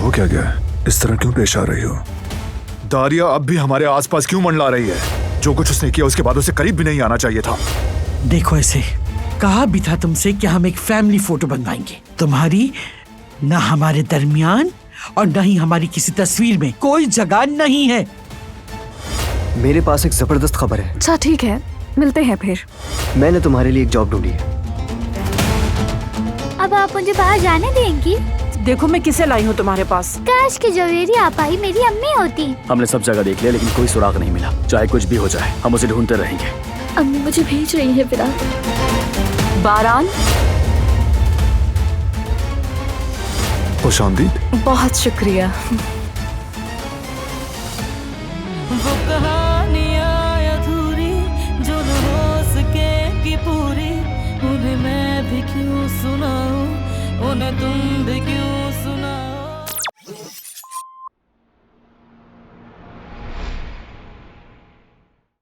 हो क्या गया? इस तरह क्यों पेश आ रही हो? दारिया अब भी हमारे आसपास क्यों मंडला रही है? जो कुछ उसने किया उसके बाद उसे करीब भी नहीं आना चाहिए था। देखो, ऐसे कहा भी था तुमसे कि हम एक फैमिली फोटो बनवाएंगे। तुम्हारी ना हमारे दरमियान और ना ही हमारी किसी तस्वीर में कोई जगह नहीं है। मेरे पास एक जबरदस्त खबर है। अच्छा ठीक है, मिलते हैं फिर। मैंने तुम्हारे लिए एक जॉब ढूंढी है। अब आप मुझे बाहर जाने देंगी? देखो मैं किसे लाई हूँ तुम्हारे पास। काश की जवेरी आप आई मेरी अम्मी होती। हमने सब जगह देख लिया लेकिन कोई सुराग नहीं मिला। चाहे कुछ भी हो जाए हम उसे ढूंढते रहेंगे। अम्मी मुझे भेज रही है फिलहाल। बारान, खुशामदीद। बहुत शुक्रिया। वो कहानियाँ अधूरी जो न हो सके कि पूरी, उन्हें मैं भी क्यों सुनाऊं, उन्हें तुम भी क्यों